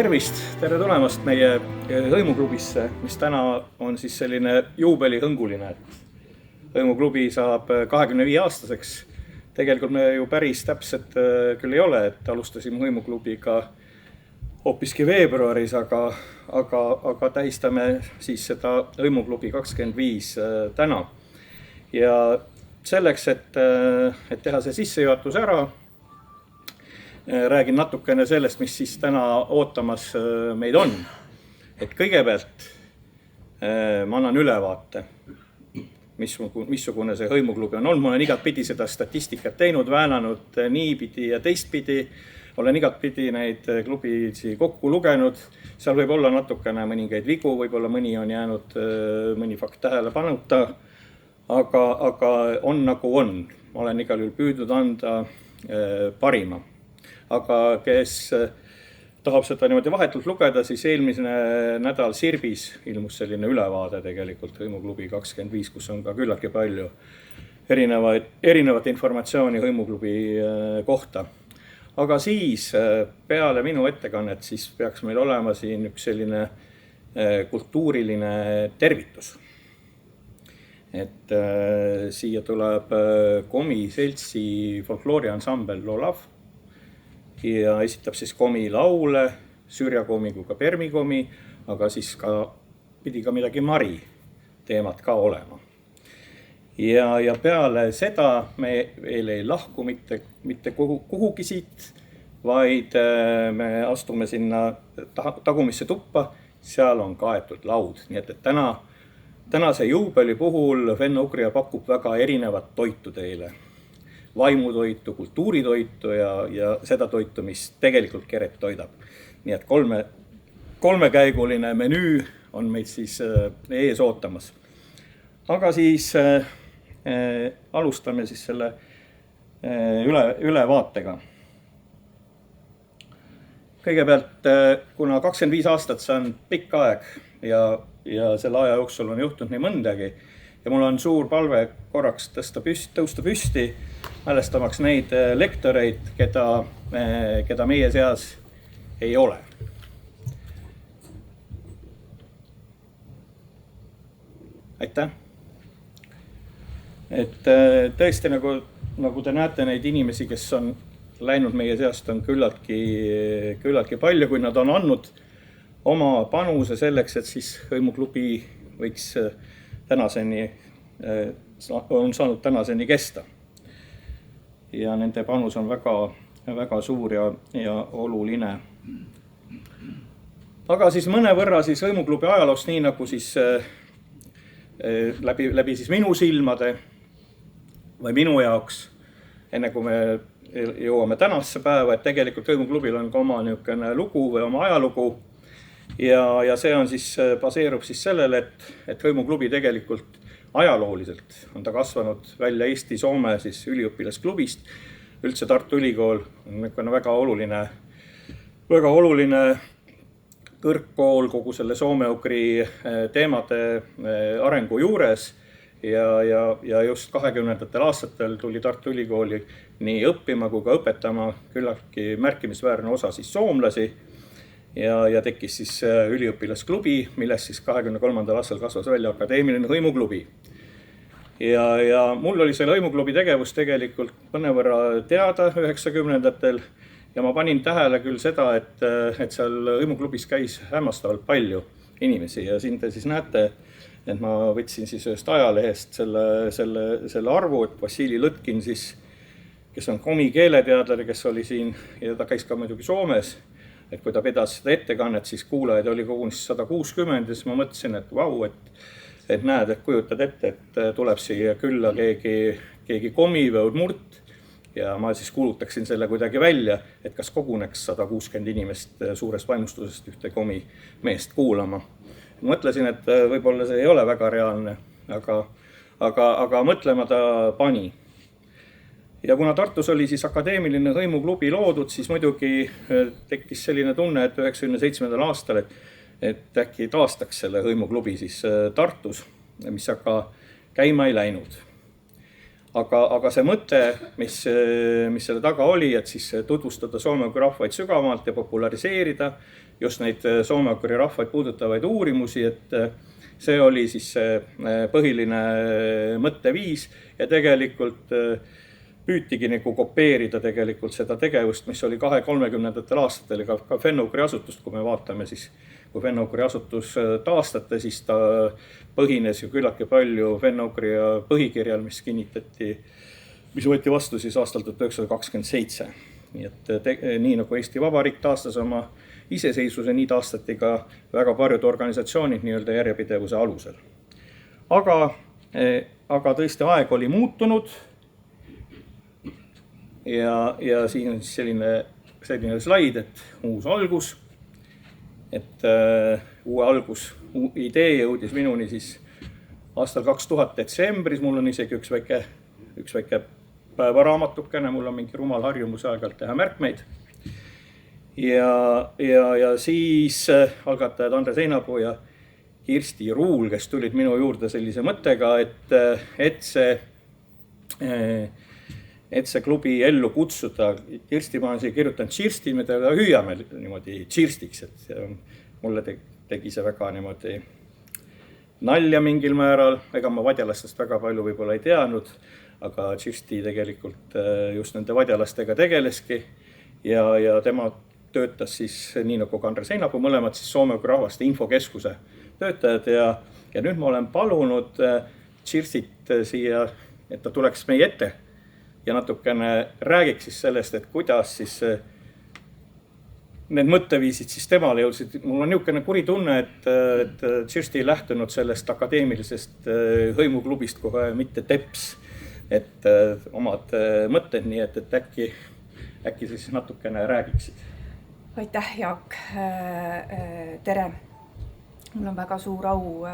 tere tulemast meie hõimuklubisse, mis täna on siis selline juubelihõnguline. Hõimuklubi saab 25-aastaseks. Tegelikult me ju päris täpselt küll ei ole, et alustasime hõimuklubiga hoopiski veebruaris, aga tähistame siis seda hõimuklubi 25 täna. Ja selleks, et teha see sissejuhatus ära, räägin natukene sellest, mis siis täna ootamas meid on. Et kõigepealt ma annan ülevaate, missugune see hõimuklubi on olnud. Ma olen igatpidi seda statistikat teinud, väänanud niipidi ja teistpidi. Olen igatpidi neid klubisi kokku lugenud. Seal võib olla natukene mõningaid vigu, võib-olla mõni on jäänud mõni fakt tähele panuta, aga on nagu on. Ma olen igal juhul püüdnud anda parima. Aga kes tahab seda niimoodi vahetult lugeda, siis eelmisene nädal Sirbis ilmus selline ülevaade tegelikult hõimuklubi 25, kus on ka küllaltki palju erinevat informatsiooni hõimuklubi kohta. Aga siis peale minu ettekannet siis peaks meil olema siin üks selline kultuuriline tervitus. Et siia tuleb Komi seltsi folklooriansambel Lolav ja esitab siis Komi laule, Sürjakomi kui ka Permikomi, aga siis pidi ka midagi Mari teemat ka olema. Ja peale seda me veel ei lahku mitte kuhugi siit, vaid me astume sinna tagumisse tuppa, seal on kaetud laud. Nii et tänase juubeli puhul Fenno-Ugria pakub väga erinevat toitu teile. Vaimutoitu, kultuuritoitu ja seda toitu, mis tegelikult Keret toidab. Nii et kolmekäiguline menüü on meid siis ees ootamas. Aga siis alustame siis selle ülevaatega. Kõigepealt, kuna 25 aastat see on pikk aeg ja selle aja jooksul on juhtunud nii mõndagi ja mul on suur palve korraks tõusta püsti, mälestamaks neid lektoreid, keda meie seas ei ole. Aitäh! Et tõesti, nagu te näete neid inimesi, kes on läinud meie seast, on küllaltki palju, kui nad on andnud oma panuse selleks, et siis hõimuklubi võiks on saanud tänaseni kesta. Ja nende panus on väga suur ja oluline. Aga siis mõnevõrra siis hõimuklubi ajaloost, nii nagu siis läbi siis minu silmade või minu jaoks, enne kui me jõuame tänasse päeva, et tegelikult hõimuklubil on ka oma niisugune lugu või oma ajalugu. Ja see on siis, baseerub siis sellele, et hõimuklubi tegelikult ajalooliselt on ta kasvanud välja Eesti-Soome siis üliõpilasklubist. Üldse Tartu Ülikool on väga oluline kõrgkool kogu selle soome-ugri teemade arengu juures. Ja just 20. aastatel tuli Tartu Ülikooli nii õppima kui ka õpetama küllaltki märkimisväärne osa siis soomlasi. Ja tekkis siis üliõpilasklubi, millest siis 23. aastal kasvas välja akadeemiline hõimuklubi. Ja mul oli selle hõimuklubi tegevus tegelikult mõnevõrra teada 90-ndatel ja ma panin tähele küll seda, et seal hõimuklubis käis hämmastavalt palju inimesi ja siin te siis näete, et ma võtsin siis ühest ajalehest selle arvu, et Vassili Lõtkin siis, kes on Komi keeleteadlane, kes oli siin ja ta käis ka muidugi Soomes, et kui ta pedas seda ettekannet, siis kuulajaid oli kogunis 160 ja siis ma mõtlesin, et vau, et näed, et kujutad ette, et tuleb siia külla keegi Komi või Udmurt ja ma siis kuulutaksin selle kuidagi välja, et kas koguneks 160 inimest suurest vaimustusest ühte Komi meest kuulama. Mõtlesin, et võib-olla see ei ole väga reaalne, aga mõtlema ta pani. Ja kuna Tartus oli siis akadeemiline hõimuklubi loodud, siis muidugi tekkis selline tunne, et 97. aastal, et äkki taastaks selle hõimuklubi siis Tartus, mis aga käima ei läinud. aga see mõte, mis selle taga oli, et siis tutvustada soome-ugri rahvaid sügavamalt ja populariseerida just neid soome-ugri rahvaid puudutavaid uurimusi, et see oli siis see põhiline mõtteviis ja tegelikult püütigi nagu kopeerida tegelikult seda tegevust, mis oli 2030. aastatel ka fenno-ugri asutust, kui me vaatame siis, kui fenno-ugri asutus taastati, siis ta põhines ju küllaltki palju fenno-ugri põhikirjal, mis kinnitati, mis võeti vastu siis aastal 1927. Nii et nii nagu Eesti Vabariik taastas oma iseseisvuse, nii taastati ka väga paljud organisatsioonid nii-öelda järjepidevuse alusel. Aga tõesti aeg oli muutunud ja siin on siis selline slaid, et uus algus, et uue idee jõudis minuni siis aastal 2000 detsembris, mul on isegi üks väike päevaraamatukene, mul on mingi rumal harjumus aeg-ajalt teha märkmeid. Ja siis algatajad Andres Einapuu ja Kirsti Ruul, kes tulid minu juurde sellise mõttega, et see klubi ellu kutsuda. Kirsti ma olen siia kirjutanud Kirsti, me teda hüüame niimoodi Kirstiks, et mulle tegi see väga niimoodi nalja mingil määral, ega ma vadjalastest väga palju võib-olla ei teadnud, aga Kirsti tegelikult just nende vadjalastega tegeleski ja tema töötas siis nii nagu Andres Einapuu, mõlemad siis soome-ugri rahvaste infokeskuse töötajad ja nüüd ma olen palunud Kirstit siia, et ta tuleks meie ette ja natukene räägiks siis sellest, et kuidas siis need mõtteviisid siis temale jõudsid. Mul on niisugune kuri tunne, et Kirsti ei lähtunud sellest akadeemilisest hõimuklubist kohe mitte teps, et omad mõtted, nii et äkki siis natukene räägiksid. Aitäh, Jaak. Tere. Mul on väga suur au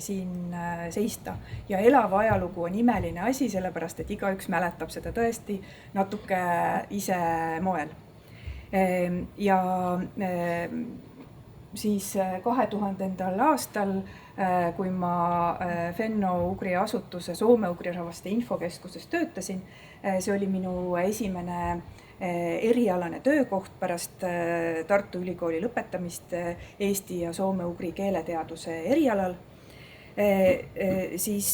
siin seista ja elav ajalugu on imeline asi, sellepärast, et igaüks mäletab seda tõesti natuke ise moel. Ja siis 2000. aastal, kui ma fenno-ugri asutuse soome-ugri rahvaste infokeskuses töötasin, see oli minu esimene erialane töökoht pärast Tartu Ülikooli lõpetamist eesti ja soome-ugri keeleteaduse erialal, siis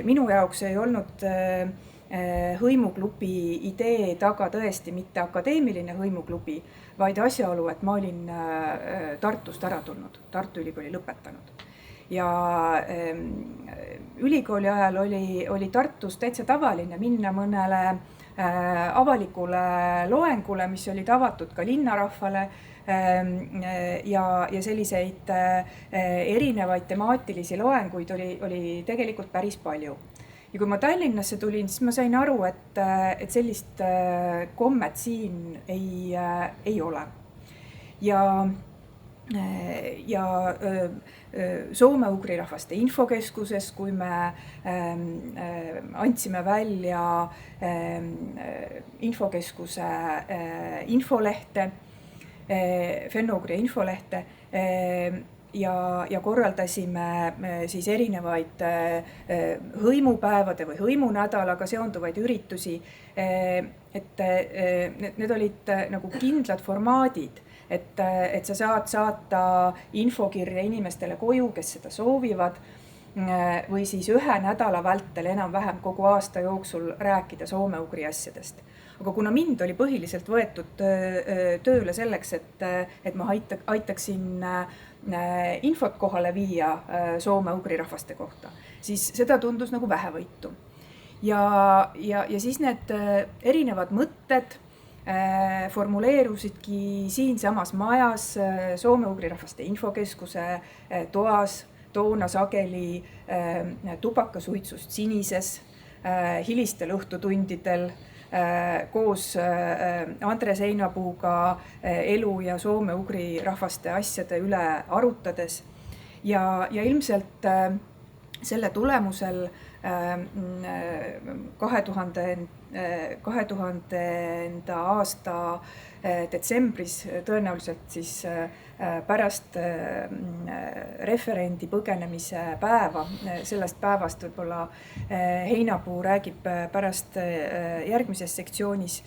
minu jaoks ei olnud hõimuklubi idee taga tõesti mitte akadeemiline hõimuklubi, vaid asjaolu, et ma olin Tartust ära tulnud, Tartu Ülikooli lõpetanud. Ja ülikooli ajal oli Tartus täitsa tavaline minna mõnele avalikule loengule, mis olid avatud ka linnarahvale ja selliseid erinevaid temaatilisi loenguid oli tegelikult päris palju. Ja kui ma Tallinnasse tulin, siis ma sain aru, et sellist kommet siin ei ole. Ja soome-ugri rahvaste infokeskuses, kui me andsime välja infokeskuse infolehte, fenno-ugri infolehte ja korraldasime siis erinevaid hõimupäevade või hõimunädalaga seonduvaid üritusi, et need olid nagu kindlad formaadid, et sa saad saata infokirja inimestele koju, kes seda soovivad, või siis ühe nädala vältel enam-vähem kogu aasta jooksul rääkida soome-ugri asjadest. Aga kuna mind oli põhiliselt võetud tööle selleks, et ma aitaksin infot kohale viia soome-ugri rahvaste kohta, siis seda tundus nagu vähevõitu. Ja siis need erinevad mõtted formuleerusidki siinsamas majas soome-ugri rahvaste infokeskuse toas, toona sageli tubakasuitsust sinises, hilistel õhtutundidel, koos Andres Einapuuga elu ja soome-ugri rahvaste asjade üle arutades. Ja ilmselt selle tulemusel 2000. aasta detsembris, tõenäoliselt siis pärast referendi põgenemise päeva, sellest päevast võib-olla Heinapuu räägib pärast järgmises sektsioonis,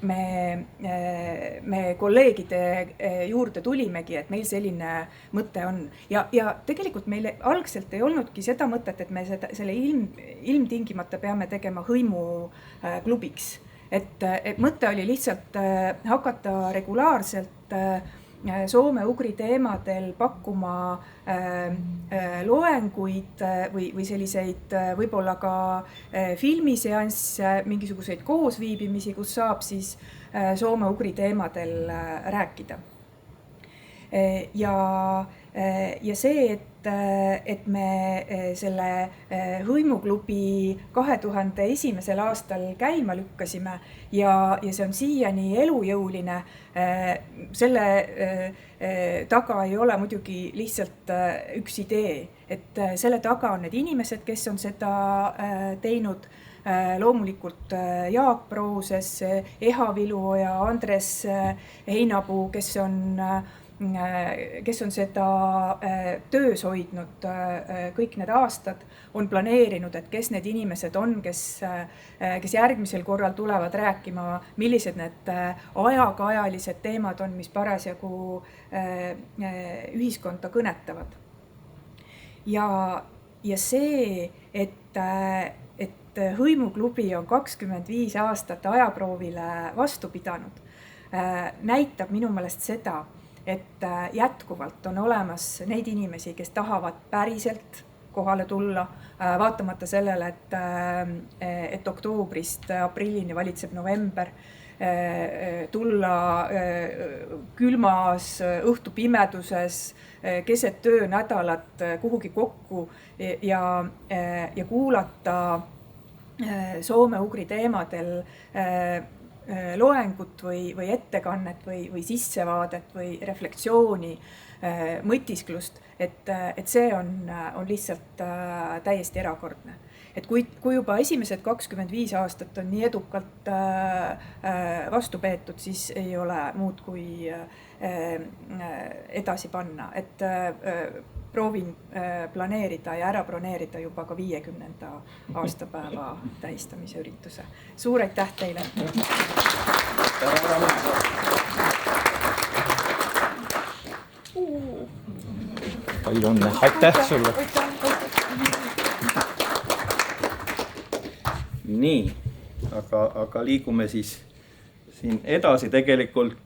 me kolleegide juurde tulimegi, et meil selline mõte on. Ja tegelikult meil algselt ei olnudki seda mõtet, et me selle ilmtingimata peame tegema hõimuklubiks. Et mõte oli lihtsalt hakata regulaarselt soome-ugri teemadel pakkuma loenguid või selliseid võib-olla ka filmiseansse, mingisuguseid koosviibimisi, kus saab siis soome-ugri teemadel rääkida. Ja see, et me selle hõimuklubi 2001. aastal käima lükkasime ja see on siiani elujõuline, selle taga ei ole muidugi lihtsalt üks idee, et selle taga on need inimesed, kes on seda teinud. Loomulikult Jaak Prooses, Eha Viluoja, Andres Heinapuu, kes on seda töös hoidnud kõik need aastad, on planeerinud, et kes need inimesed on, kes järgmisel korral tulevad rääkima, millised need ajakajalised teemad on, mis parasjagu ühiskonda kõnetavad. Ja see, et hõimuklubi on 25 aastat ajaproovile vastu pidanud, näitab minu meelest seda, et jätkuvalt on olemas neid inimesi, kes tahavad päriselt kohale tulla, vaatamata sellele, et oktoobrist aprillini valitseb november, tulla külmas õhtupimeduses, keset töönädalat kuhugi kokku ja kuulata soome-ugri teemadel loengut või ettekannet või sissevaadet või reflektsiooni, mõtisklust, et see on lihtsalt täiesti erakordne. Et kui juba esimesed 25 aastat on nii edukalt vastu peetud, siis ei ole muud kui edasi panna. Et proovin planeerida ja ära broneerida juba ka 50. aastapäeva tähistamise ürituse. Suur aitäh teile! Palju õnne! Aitäh sulle! Nii, aga liigume siis siin edasi. Tegelikult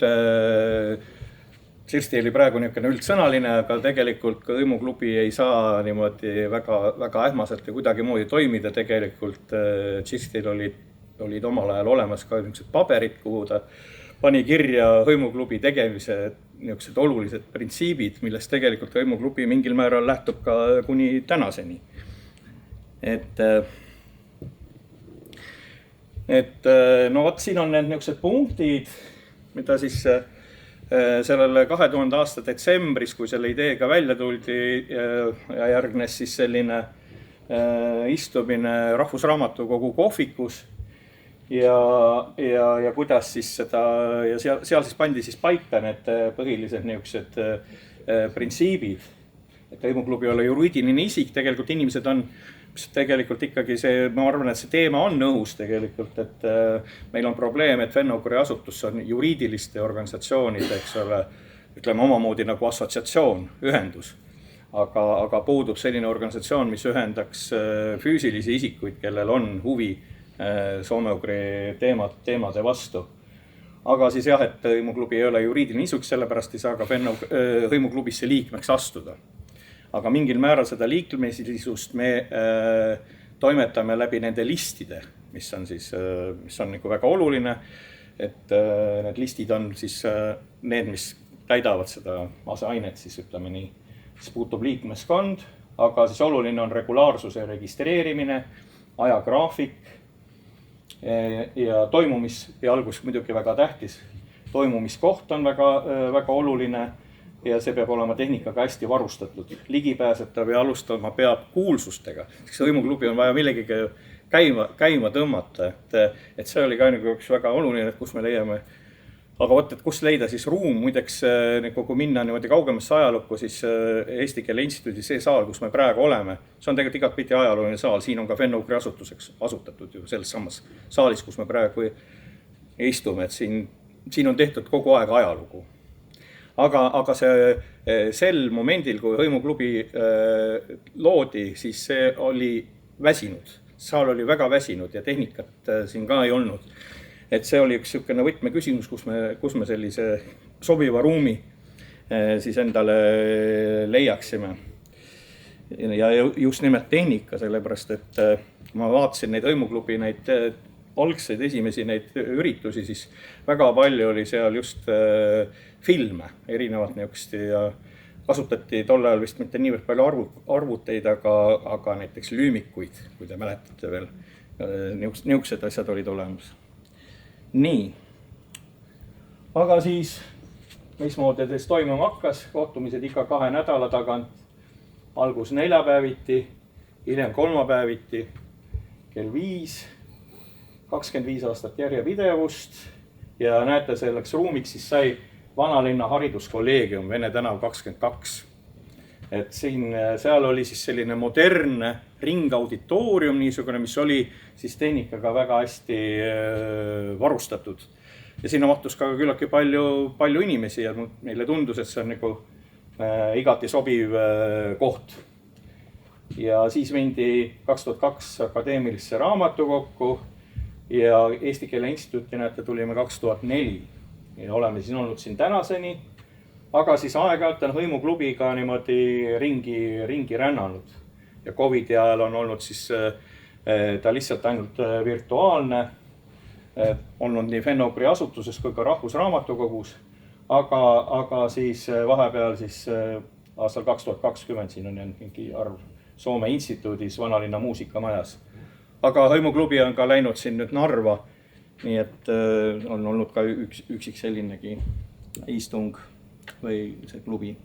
Kirsti oli praegu niisugune üldsõnaline, aga tegelikult ka hõimuklubi ei saa niimoodi väga ähmaselt ja kuidagimoodi toimida. Tegelikult Kirstil olid omal ajal olemas ka niisugused paberid, kuhu ta pani kirja hõimuklubi tegemise niisugused olulised printsiibid, millest tegelikult hõimuklubi mingil määral lähtub ka kuni tänaseni. No vot, siin on need niisugused punktid, mida siis sellele 2000 aasta detsembris, kui selle ideega välja tuldi ja järgnes siis selline istumine Rahvusraamatukogu kohvikus ja kuidas siis seda ja seal siis pandi siis paika need põhilised niisugused printsiibid, et hõimuklubi ei ole juriidiline isik, tegelikult inimesed on tegelikult ikkagi see, ma arvan, et see teema on õhus tegelikult, et meil on probleem, et Fenno-Ugri asutus on juriidiliste organisatsioonide, eks ole, ütleme omamoodi nagu assotsiatsioon, ühendus. Aga puudub selline organisatsioon, mis ühendaks füüsilisi isikuid, kellel on huvi soome-ugri teemade vastu. Aga siis jah, et hõimuklubi ei ole juriidiline isik, sellepärast ei saa ka hõimuklubisse liikmeks astuda. Aga mingil määral seda liikmelisust me toimetame läbi nende listide, mis on nagu väga oluline, et need listid on siis need, mis täidavad seda aseainet, siis ütleme nii, siis puutub liikmeskond, aga siis oluline on regulaarsuse registreerimine, ajagraafik ja algus muidugi väga tähtis. Toimumiskoht on väga oluline. Ja see peab olema tehnikaga hästi varustatud. Ligipääsetav ja alustama peab kuulsustega. Hõimuklubi on vaja millegagi käima tõmmata, et see oli ka nagu üks väga oluline, et kus me leiame. Aga vot, et kus leida siis ruum, muideks nagu kui minna niimoodi kaugemasse ajalukku, siis Eesti Keele Instituudi see saal, kus me praegu oleme, see on tegelikult igatpidi ajalooline saal, siin on ka Fenno-Ugri asutuseks asutatud ju selles samas saalis, kus me praegu istume, et siin on tehtud kogu aeg ajalugu. Aga sel momendil, kui Hõimuklubi loodi, siis see oli väsinud. Saal oli väga väsinud ja tehnikat siin ka ei olnud. Et see oli üks niisugune võtmeküsimus, kus me sellise sobiva ruumi siis endale leiaksime. Ja just nimelt tehnika, sellepärast, et ma vaatasin neid Hõimuklubi neid algseid esimesi neid üritusi, siis väga palju oli seal just filme erinevat niisugust ja kasutati tol ajal vist mitte niivõrd palju arvuteid, aga näiteks lüümikuid, kui te mäletate veel, niisugused asjad olid olemas. Nii, aga siis, mismoodi teist toimuma hakkas, kohtumised iga 2 nädala tagant, algus neljapäeviti, hiljem kolmapäeviti, kell 5, 25 aastat järjepidevust ja näete, selleks ruumiks siis sai Vanalinna hariduskolleegium, Vene tänav 22. Et seal oli siis selline modernne ringauditoorium niisugune, mis oli siis tehnikaga väga hästi varustatud. Ja sinna mahtus ka küllaltki palju inimesi ja meile tundus, et see on nagu igati sobiv koht. Ja siis mindi 2002 akadeemilisse raamatukokku ja Eesti Keele Instituuti näete tulime 2004 ja oleme siin olnud siin tänaseni. Aga siis aeg-ajalt on Hõimuklubiga niimoodi ringi rännanud ja Covidi ajal on olnud siis ta lihtsalt ainult virtuaalne, olnud nii Fenno-Ugri asutuses kui ka Rahvusraamatukogus, aga siis vahepeal siis aastal 2020 siin on mingi arv Soome instituudis Vanalinna muusikamajas. Aga Hõimuklubi on ka läinud siin nüüd Narva, nii et on olnud ka üksik sellinegi istung või see klubi.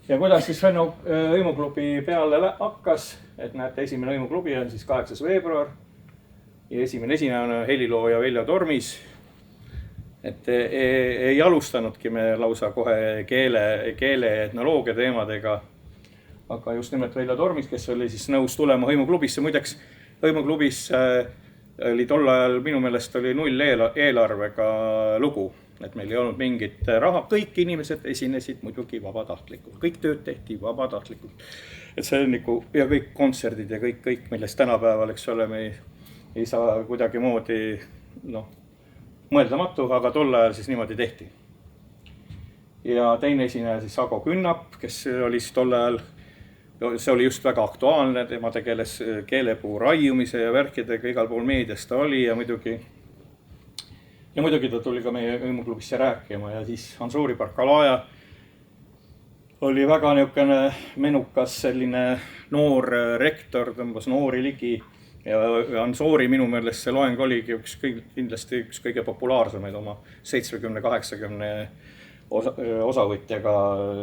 Ja kuidas siis Hõimuklubi peale hakkas, et näete, esimene Hõimuklubi on siis 8. veebruar ja esimene esineja on helilooja Veljo Tormis. Et ei alustanudki me lausa kohe keele etnoloogia teemadega, aga just nimelt Veljo Tormis, kes oli siis nõus tulema Hõimuklubisse. Muideks Hõimuklubis oli tol ajal minu meelest oli 0 eelarvega lugu. Et meil ei olnud mingit raha, kõik inimesed esinesid muidugi vabatahtlikult, kõik tööd tehti vabatahtlikult. Et see on nagu, ja kõik kontserdid ja kõik millest tänapäeval, eks ole, me ei saa kuidagi moodi mõeldamatu, aga tol ajal siis niimoodi tehti. Ja teine esineja siis Ago Künnap, kes oli siis tol ajal, see oli just väga aktuaalne, tema tegeles keelepuu raiumise ja värkidega, igal pool meedias ta oli ja muidugi ta tuli ka meie Hõimuklubisse rääkima ja siis Ansuri Barkalaja oli väga niisugune menukas selline noor rektor, tõmbas noori ligi ja Ansuri minu meelest see loeng oligi kindlasti üks kõige populaarsemaid oma 70-80 osavõtjaga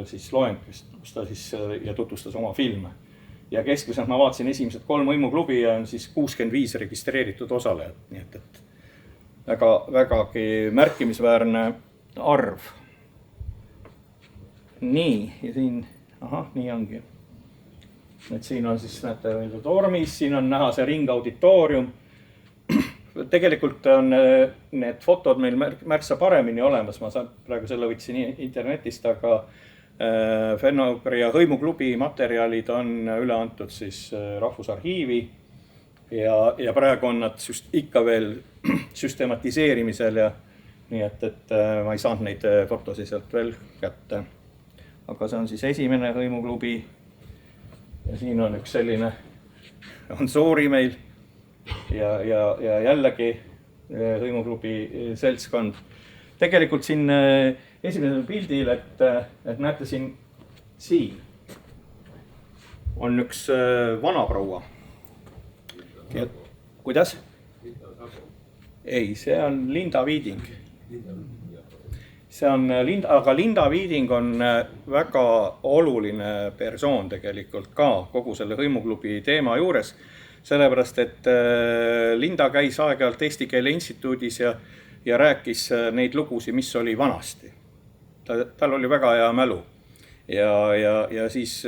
siis loeng, kus ta siis ja tutvustas oma filme. Ja keskmiselt ma vaatasin esimesed 3 Hõimuklubi ja on siis 65 registreeritud osalejad, nii et vägagi märkimisväärne arv. Nii, ja siin, nii ongi. Et siin on siis, näete, Veljo Tormis, siin on näha see ringauditoorium. Tegelikult on need fotod meil märksa paremini olemas, ma praegu selle võtsin internetist, aga Fenno-Ugri ja Hõimuklubi materjalid on üle antud siis Rahvusarhiivi. Ja praegu on nad ikka veel süstematiseerimisel ja nii, et ma ei saanud neid fotosid sealt veel kätte. Aga see on siis esimene Hõimuklubi ja siin on üks selline Ansuri meil ja jällegi Hõimuklubi seltskond. Tegelikult siin esimesel pildil, et näete siin on üks vanaproua. Kuidas? Ei, see on Linda Viiding. Aga Linda Viiding on väga oluline persoon tegelikult ka kogu selle Hõimuklubi teema juures, sellepärast et Linda käis aeg-ajalt Eesti Keele Instituudis ja rääkis neid lugusid, mis oli vanasti. Tal oli väga hea mälu ja siis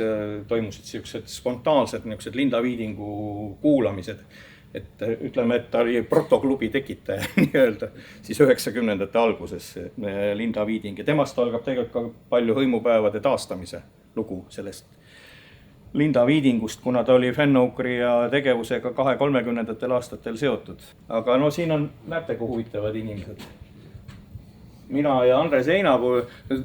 toimusid siuksed spontaansed niisugused Linda Viidingu kuulamised. Et ütleme, et ta oli protoklubi tekitaja nii-öelda siis 90ndate alguses Linda Viiding ja temast algab tegelikult ka palju hõimupäevade taastamise lugu sellest Linda Viidingust, kuna ta oli Fenno-Ugri ja tegevusega 20–30ndatel aastatel seotud. Aga no siin on, näete, kui huvitavad inimesed. Mina ja Andres Einapuu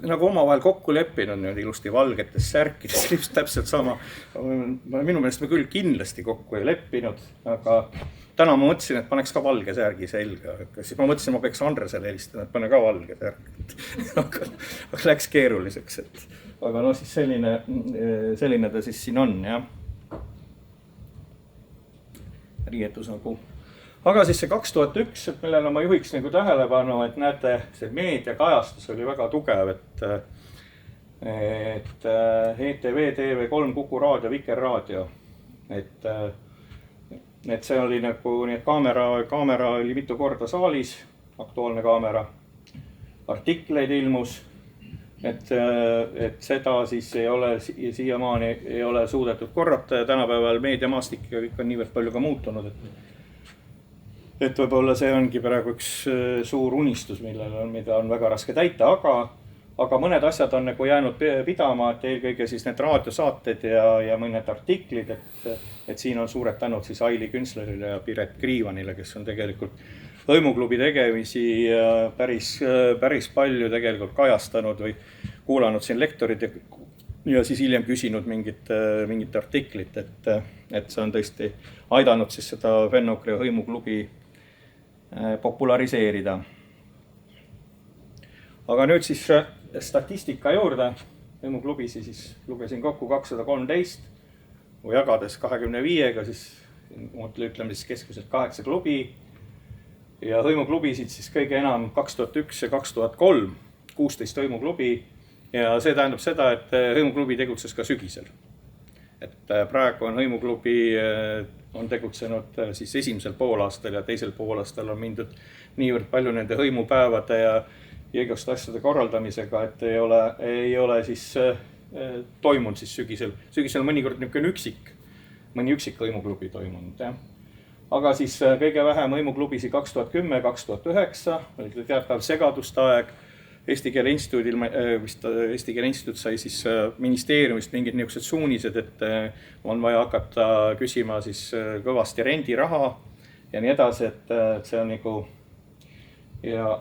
nagu omavahel kokku leppinud nüüd ilusti valgetes särkides, just täpselt sama. Minu meelest me küll kindlasti kokku ei leppinud, aga täna ma mõtlesin, et paneks ka valge särgi selga. Siis ma mõtlesin, ma peaks Andresele helistama, et pane ka valge särg. Aga läks keeruliseks. Aga no siis selline ta siis siin on, jah. Riietus nagu. Aga siis see 2001, et millele ma juhiks nagu tähelepanu, et näete, see meediakajastus oli väga tugev, et ETV, TV3, Kuku Raadio, Vikerraadio, et see oli nagu, nii et kaamera oli mitu korda saalis, Aktuaalne Kaamera, artikleid ilmus, et seda siis ei ole, siiamaani ei ole suudetud korrata ja tänapäeval meediamaastik ja kõik on niivõrd palju ka muutunud, et võib-olla see ongi praegu üks suur unistus, mida on väga raske täita, aga mõned asjad on nagu jäänud pidama, et eelkõige siis need raadiosaated ja mõned artiklid, et siin on suured tänud siis Aili Küntslerile ja Piret Kriivanile, kes on tegelikult hõimuklubi tegemisi päris palju tegelikult kajastanud või kuulanud siin lektorid ja siis hiljem küsinud mingit artiklit, et see on tõesti aidanud siis seda Fenno-Ugri hõimuklubi populariseerida. Aga nüüd siis statistika juurde. Hõimuklubisi siis lugesin kokku 213, kui jagades 25-ga, siis ütleme siis keskmiselt 8 klubi. Ja hõimuklubisid siis kõige enam 2001 ja 2003, 16 hõimuklubi. Ja see tähendab seda, et hõimuklubi tegutses ka sügisel. Et praegu on hõimuklubi on tegutsenud siis esimesel poolaastal ja teisel poolaastal on mindud niivõrd palju nende hõimupäevade ja igasuguste asjade korraldamisega, et ei ole siis toimunud siis sügisel. Sügisel mõnikord mõni üksik hõimuklubi toimunud. Ja. Aga siis kõige vähem hõimuklubisi 2010, 2009, oli teatav segaduste aeg. Eesti Keele Instituut sai siis ministeeriumist mingid niisugused suunised, et on vaja hakata küsima siis kõvasti rendiraha ja nii edasi, et see on nagu ja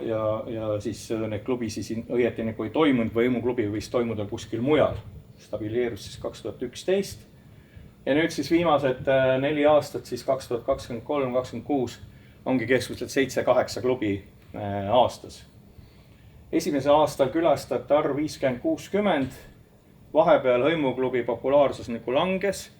siis need klubisi siin õieti nagu ei toimunud või hõimuklubi võis toimuda kuskil mujal. Stabilieerus siis 2011 ja nüüd siis viimased 4 aastat, siis 2023-2026 ongi keskmiselt 7-8 klubi aastas. Esimese aastal külastajate arv 50-60, vahepeal hõimuklubi populaarsus nagu langes.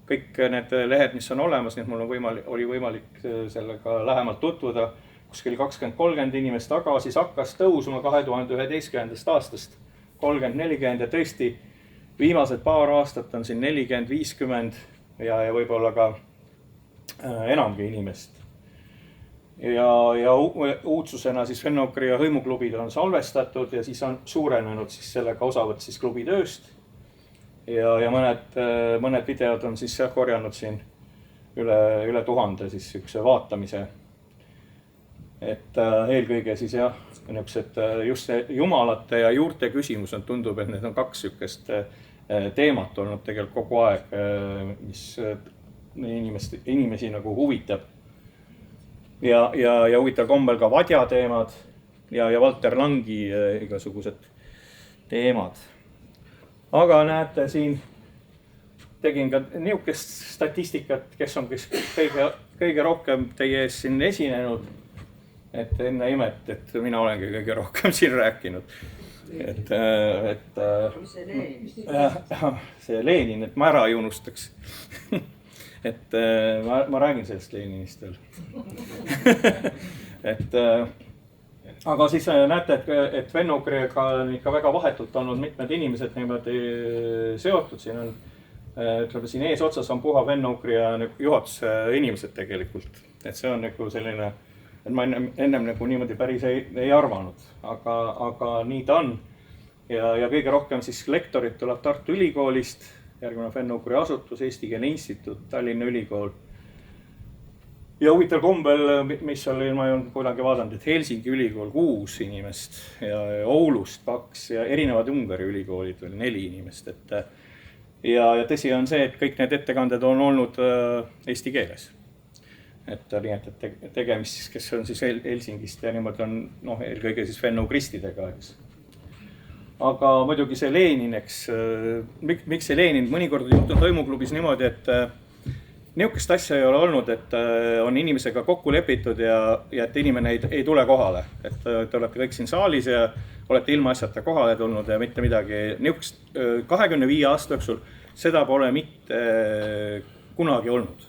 Kõik need lehed, mis on olemas, nii et mul oli võimalik sellega lähemalt tutvuda. Kuskil 20-30 inimest tagasi, siis hakkas tõusma 2011. aastast 30-40 ja tõesti viimased paar aastat on siin 40-50 ja võib-olla ka enamgi inimest. Ja uudsusena siis Fenno-Ugri ja hõimuklubid on salvestatud ja siis on suurenenud siis sellega osavõtt siis klubitööst. Ja mõned videod on siis korjanud siin üle 1000 siis üks vaatamise. Et eelkõige siis jah, just see jumalate ja juurte küsimus on, tundub, et need on 2 sükest teemat olnud tegelikult kogu aeg, mis inimesi nagu huvitab. Ja huvitav kombel ka Vadja teemad ja Valter Langi igasugused teemad. Aga näete siin, tegin ka niisugust statistikat, kes on kõige rohkem teie ees siin esinenud. Et enne imet, et mina olengi kõige rohkem siin rääkinud. See Lenin, et ma ära ei unustaks. Et ma räägin sellest Leninist veel. Aga siis näete, et Fenno-Ugriga on ikka väga vahetult olnud mitmed inimesed niimoodi seotud. Siin on ütleme siin eesotsas on Puha Fenno-Ugri ja juhatuse inimesed tegelikult. Et see on nagu selline, et ma ennem nagu niimoodi päris ei arvanud, aga nii ta on. Ja kõige rohkem siis lektorit tuleb Tartu Ülikoolist, järgmine Fenno-Ugri asutus, Eesti Keele Instituut, Tallinna Ülikool. Ja huvitav kombel, mis oli, ma ei olnud kunagi vaadanud, et Helsingi ülikool 6 inimest ja Oulust 2 ja erinevad Ungari ülikoolid veel 4 inimest. Ja tõsi on see, et kõik need ettekanded on olnud eesti keeles. Et nii, et tegemist siis, kes on siis Helsingist ja niimoodi on eelkõige siis fenno-ugristidega, eks. Aga muidugi see Lenin, eks, miks see Lenin, mõnikord on juhtunud Hõimuklubis niimoodi, et niisugust asja ei ole olnud, et on inimesega kokku lepitud ja et inimene ei tule kohale. Et te olete kõik siin saalis ja olete ilma asjata kohale tulnud ja mitte midagi. Niisugust 25 aasta jooksul seda pole mitte kunagi olnud.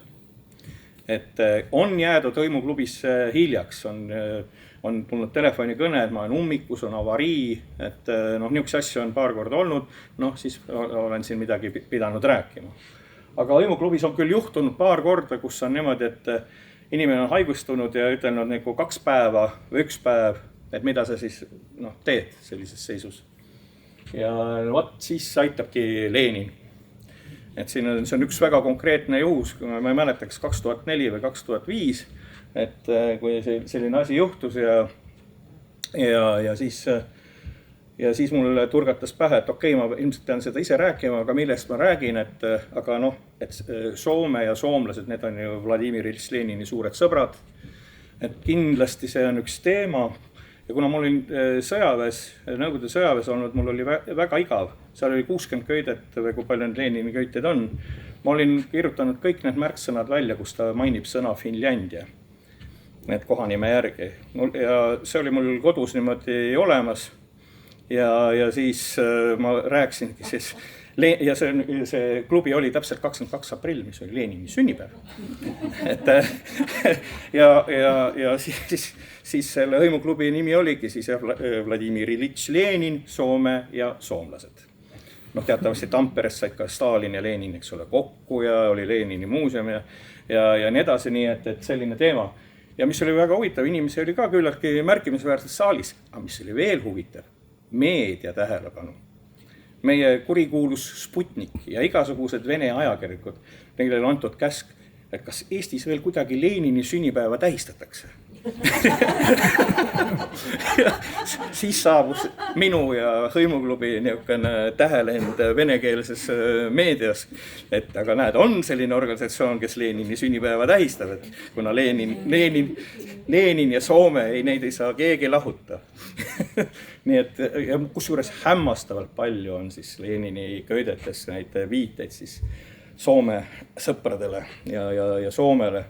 Et on jäädud Hõimuklubisse hiljaks, on tulnud telefonikõne, et ma olen ummikus, on avarii, et niisugust asja on paar korda olnud, siis olen siin midagi pidanud rääkima. Aga Hõimuklubis on küll juhtunud paar korda, kus on niimoodi, et inimene on haigustunud ja ütelnud nagu 2 päeva või 1 päev, et mida sa siis teed sellises seisus. Ja siis aitabki Lenin. Et see on üks väga konkreetne juhus, kui ma ei mäletaks 2004 või 2005, et kui selline asi juhtus ja siis mul turgatas pähe, et okei, ma ilmselt pean seda ise rääkima, aga millest ma räägin, et Soome ja soomlased, need on ju Vladimir Iljitš Lenini suured sõbrad. Et kindlasti see on üks teema ja kuna mul olin sõjaväes, Nõukogude sõjaväes olnud, mul oli väga igav. Seal oli 60 köidet või kui palju need Lenini köited on. Ma olin kirjutanud kõik need märksõnad välja, kus ta mainib sõna Finlandia. Need kohanime järgi. Ja see oli mul kodus niimoodi olemas. Ja siis ma rääkisingi siis, ja see klubi oli täpselt 22 aprill, mis oli Lenini sünnipäev. Ja siis selle Hõimuklubi nimi oligi siis Vladimir Iljitš Lenin, Soome ja soomlased. Teatavasti Tamperes said ka Stalin ja Lenin, eks ole, kokku ja oli Lenini muuseum ja nii edasi, nii et selline teema. Ja mis oli väga huvitav, inimesi oli ka küllaltki märkimisväärses saalis, aga mis oli veel huvitav, meedia tähelepanu. Meie kurikuulus Sputnik ja igasugused Vene ajakirjanikud, neile on antud käsk, et kas Eestis veel kuidagi Lenini sünnipäeva tähistatakse. Ja siis saabus minu ja Hõimuklubi niisugune tähelend venekeelses meedias, et aga näed, on selline organisatsioon, kes Lenini sünnipäeva tähistab, et kuna Lenin ja Soome, neid ei saa keegi lahuta. Nii et ja kusjuures hämmastavalt palju on siis Lenini köidetes neid viiteid siis Soome sõpradele ja Soomele.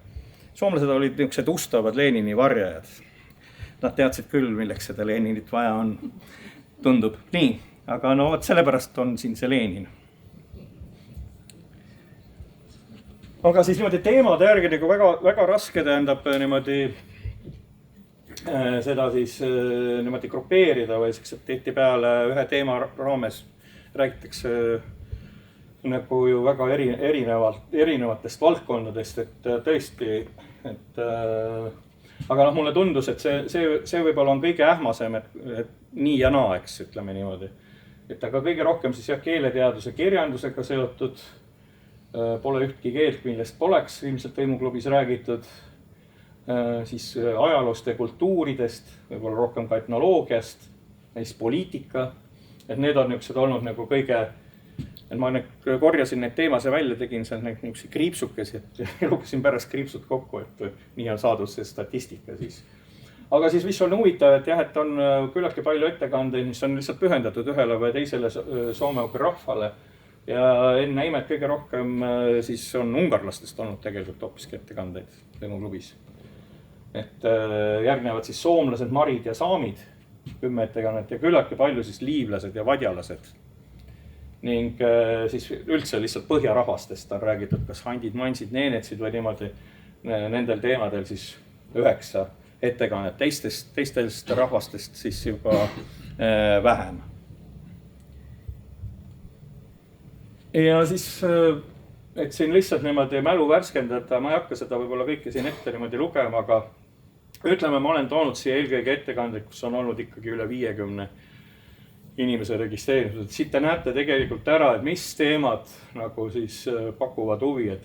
Soomlased olid niisugused ustavad Lenini varjajad. Nad teadsid küll, milleks seda Leninit vaja on. Tundub nii, aga sellepärast on siin see Lenin. Aga siis niimoodi teemade järgi nagu väga raske tähendab niimoodi seda siis niimoodi grupeerida või tehti peale ühe teema raames räägitakse nagu ju väga erinevatest valdkondadest, et tõesti, aga mulle tundus, et see võib-olla on kõige ähmasem, et nii ja naa, eks ütleme niimoodi. Et aga kõige rohkem siis keeleteaduse kirjandusega seotud, pole ühtki keelt, millest poleks ilmselt Hõimuklubis räägitud, siis ajaloost ja kultuuridest, võib-olla rohkem ka etnoloogiast, neist poliitika, et need on niisugused olnud nagu kõige. Et ma korjasin neid teemase välja, tegin seal niisuguseid kriipsukesi, et lugesin pärast kriipsud kokku, et nii on saadud see statistika siis. Aga siis mis on huvitav, et jah, et on küllaltki palju ettekandeid, mis on lihtsalt pühendatud ühele või teisele soome-ugri rahvale. Ja enne imet kõige rohkem siis on ungarlastest olnud tegelikult hoopiski ettekandeid Hõimuklubis. Et järgnevad siis soomlased, marid ja saamid, 10 ettekannet ja küllaltki palju siis liivlased ja vadjalased. Ning siis üldse lihtsalt põhjarahvastest on räägitud, kas handid, mansid, neenetsid või niimoodi nendel teemadel siis 9 ettekannet, teistest rahvastest siis juba vähem. ja siis, et siin lihtsalt niimoodi mälu värskendada, ma ei hakka seda võib-olla kõike siin ette niimoodi lugema, aga ütleme, ma olen toonud siia eelkõige ettekandeid, kus on olnud ikkagi üle 50 inimese registreerimised. Siit te näete tegelikult ära, et mis teemad nagu siis pakuvad huvi, et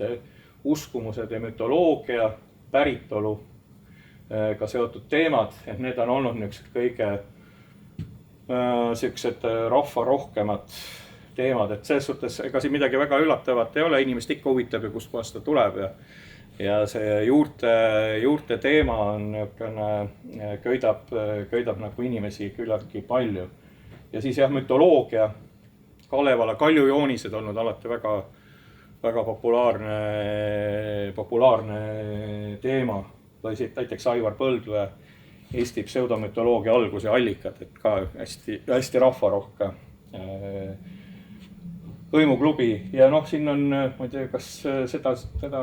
uskumused ja mütoloogia, päritoluga seotud teemad, et need on olnud niisugused kõige siuksed rahvarohkemad teemad, et selles suhtes ega siin midagi väga üllatavat ei ole, inimest ikka huvitab ja kust kohast ta tuleb ja see juurte teema on niisugune, köidab nagu inimesi küllaltki palju. Ja siis jah, mütoloogia, Kalevala kaljujoonised olnud alati väga, väga populaarne teema. Näiteks Aivar Põldvee Eesti pseudomütoloogia algus ja allikad, et ka hästi, hästi rahvarohke hõimuklubi. Ja noh, siin on, ma ei tea, kas seda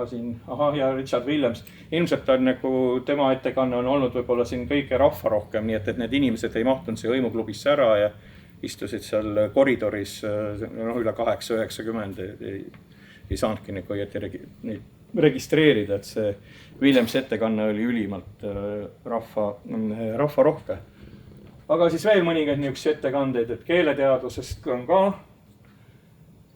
siin, ja Richard Williams. Ilmselt on nagu tema ettekanne on olnud võib-olla siin kõige rahvarohkem, nii et need inimesed ei mahtunud siia hõimuklubisse ära ja istusid seal koridoris üle 8-90. Ei saanudki neid registreerida, et see Williamsi ettekanne oli ülimalt rahvarohke. Aga siis veel mõningaid niisuguseid ettekandeid, et keeleteadusest on ka,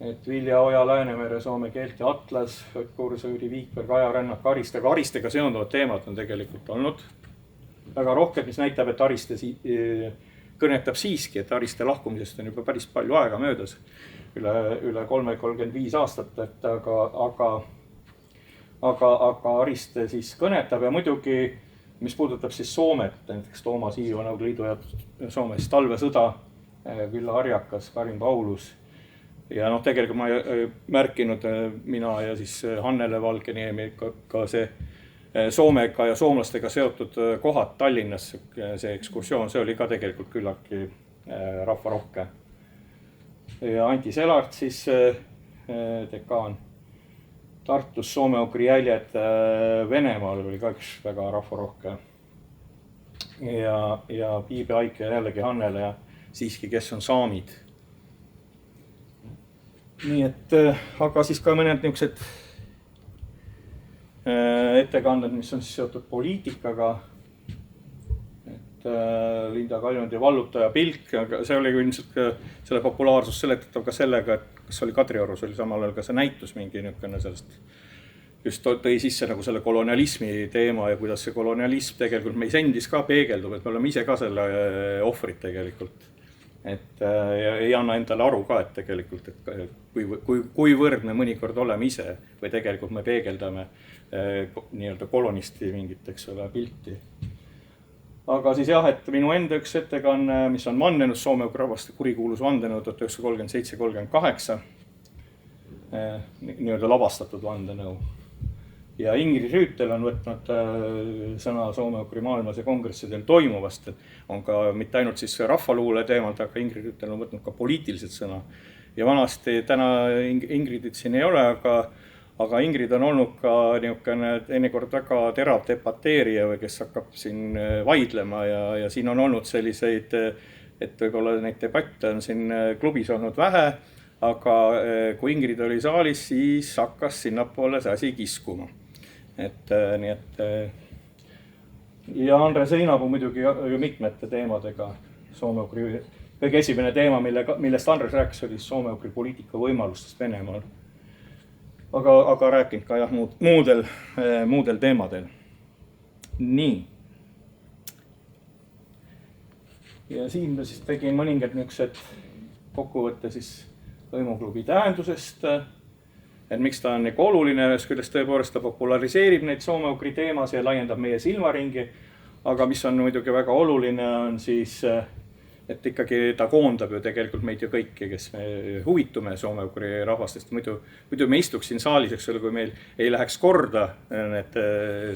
et Vilja Oja, Läänemere, Soome keelt ja atlas, Kursõõri, Viikberg, Ajarännak, Aristega. Aristega seonduvad teemad on tegelikult olnud väga rohked, mis näitab, et Ariste kõnetab siiski, et Ariste lahkumisest on juba päris palju aega möödas, üle 35 aastat, et aga Ariste siis kõnetab ja muidugi, mis puudutab siis Soomet, näiteks Toomas Hiiva, Nõukogude Liidu ja Soomes Talvesõda, Külla Harjakas, Karin Paulus ja noh, tegelikult ma märkinud mina ja siis Hannele Valgeniemi ka see Soomega ja soomlastega seotud kohad Tallinnas, see ekskursioon, see oli ka tegelikult küllaltki rahvarohke. Ja Anti Selart siis dekaan Tartus, soome-ugri jäljed Venemaal oli ka üks väga rahvarohke. Ja Piibe Aik ja jällegi Hannele ja siiski, kes on saamid. Nii et, aga siis ka mõned niisugused ettekanded, mis on siis seotud poliitikaga. Et Linda Kaljundi Vallutaja pilk, aga see oli ilmselt selle populaarsus seletatav ka sellega, et kas oli Kadriorus oli samal ajal ka see näitus mingi niisugune sellest, just tõi sisse nagu selle kolonialismi teema ja kuidas see kolonialism tegelikult meis endis ka peegeldub, et me oleme ise ka selle ohvrid tegelikult. Et ei anna endale aru ka, et tegelikult, et kuivõrd me mõnikord oleme ise või tegelikult me peegeldame nii-öelda kolonisti mingit, eks ole, pilti. Aga siis jah, et minu enda üks ettekanne, mis on vandenõu soome-ugri rahvaste kurikuulus vandenõu 1937-38, nii-öelda lavastatud vandenõu. Ja Ingrid Rüütel on võtnud sõna soome-ugri maailmas ja kongressidel toimuvast, et on ka mitte ainult siis rahvaluule teemalt, aga Ingrid Rüütel on võtnud ka poliitiliselt sõna. Ja vanasti täna Ingridit siin ei ole, aga Ingrid on olnud ka niisugune teinekord väga terav debateerija või kes hakkab siin vaidlema ja siin on olnud selliseid, et võib-olla neid debatte on siin klubis olnud vähe, aga kui Ingrid oli saalis, siis hakkas sinnapoole see asi kiskuma. Nii et ja Andre Seinapuu muidugi mitmete teemadega soome-ugri. Kõige esimene teema, millest Andres rääkis, oli soome-ugri poliitika võimalustest Venemaal. Aga rääkinud ka jah, muudel teemadel. Nii. Ja siin ma siis tegin mõningad niisugused kokkuvõtte siis hõimuklubi tähendusest, et miks ta on nagu oluline, kuidas tõepoolest ta populariseerib neid soome-ugri teemasid ja laiendab meie silmaringi, aga mis on muidugi väga oluline on siis, et ikkagi ta koondab ju tegelikult meid ju kõiki, kes me huvitume soome-ugri rahvastest. Muidu me istuks siin saalis, eks ole, kui meil ei läheks korda need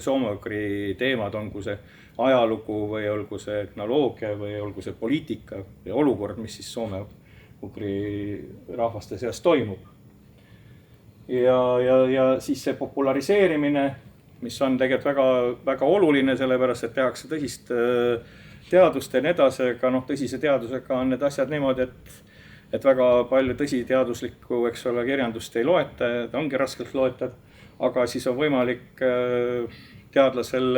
soome-ugri teemad, on kui see ajalugu või olgu see etnoloogia või olgu see poliitika ja olukord, mis siis soome-ugri rahvaste seas toimub. Ja siis see populariseerimine, mis on tegelikult väga, väga oluline, sellepärast, et tehakse tõsist teadust ja nii edasi, aga tõsise teadusega on need asjad niimoodi, et väga palju tõsiteaduslikku, eks ole, kirjandust ei loeta, ta ongi raskelt loetav, aga siis on võimalik teadlasel